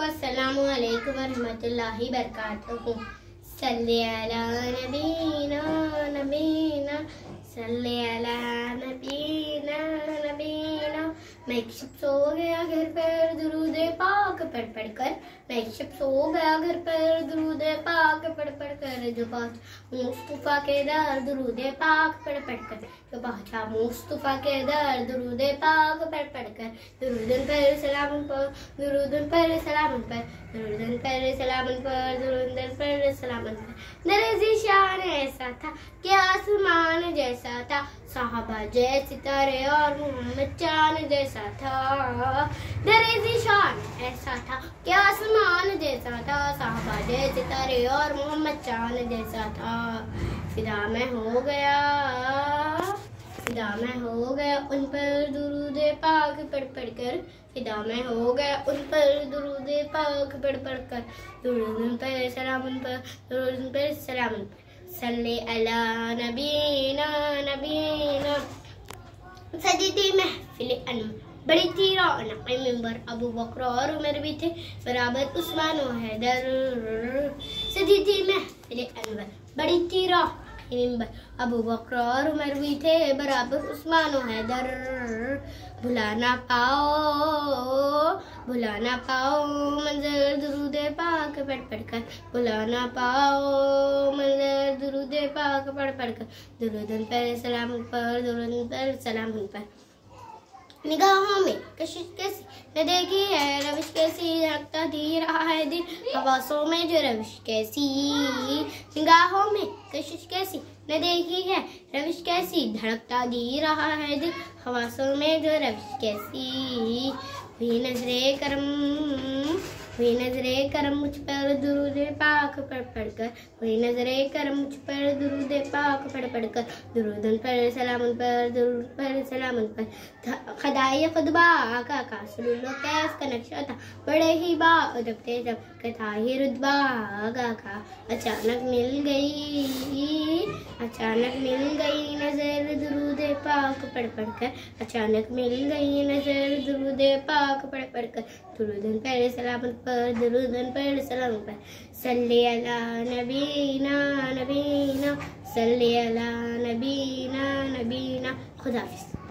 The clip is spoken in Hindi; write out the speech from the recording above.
अस्सलामु अलैकुम वरहमतुल्लाहि बरकातुहू। सल्ली अला नबीना नबीना सल्ली अला नबीना नबीना। मैं एक शब सो गया घर पर दुरूदे पाक पढ़ पढ़ कर। मैं एक शब सो गया घर पर दुरूदे पाक पढ़ पढ़ कर। जो पहुंचा मुस्तफा के दर दुरूदे पाक पढ़ पढ़ कर। जो पहुंचा मुस्तफा के दर दुरूदे पाक पढ़ पढ़ कर। दुरूदन पर सलाम पर दुरूदन पर सलाम पर दुरूदन पर सलाम पर दुरूदन पर सलाम पर। दर ज़िशान ऐसा था कि आसमान जैसा था, साहबा जैसे तारे और मोहम्मद चांद जैसा था। दर ज़िशान ऐसा था कि आसमान जैसा था, साहबा जैसे तारे और मोहम्मद चांद जैसा था। फिदा में हो गया उन पर दुरूदे पाक पढ़ पढ़ कर। फिदा में हो गया उन पर दुरूदे पाक पढ़ पढ़ कर। दुरूद पर सलाम पर दुरूद पर सलाम पर। सल्ले अला नबीना नबीना। सजी थी महफिल अनवर, बड़ी थी रौनक मिंबर। अबू बकर और उमर भी थे, बराबर उस्मान और हैदर। सजी थी महफिल अनवर, बड़ी थी रौनक मिंबर। अबू बकर और उमर भी थे, बराबर उस्मान और हैदर। भुला ना पाओ मंजर दुरूदे पाक पढ़ पढ़ कर। भुला ना पाओ मंजर दुरूदे पाक पढ़ पढ़ कर। दुरूदन पर सलाम पर दुरूदन पर सलाम पर। निगाहों में कशिश कैसी न देखी है रविश कैसी, रखता धी रहा है दिल हवासों में जो रविश कैसी। निगाहों में कशिश कैसी न देखी है रविश कैसी, धड़कता धी रहा है दिल हवासों में जो रविश कैसी। हुई नजरे करम मुझ पर दुरूदे पाक पढ़ पढ़ कर। हुई नजरे करम मुझ पर दुरूदे पाक पढ़ पढ़ कर। दुरूदन पर सलामन पर दुरूद पर सलामन पर। खदाई खुदबा आका का सलूलो कैफ का नक्शा था, बड़े ही बाअदब थे जब कथा ही रुतबा आगा का। अचानक मिल गई नजर दुरूदे पाक पढ़ पढ़ कर। अचानक मिल गई नजर दुरूदे पाक पढ़ पढ़ कर। दुरूदन पर सलामत पर दुरूदन पर सलाम पर। सल्ली अला नबीना नबीना सल्ली अला नबीना नबीना। खुदा हाफिज़।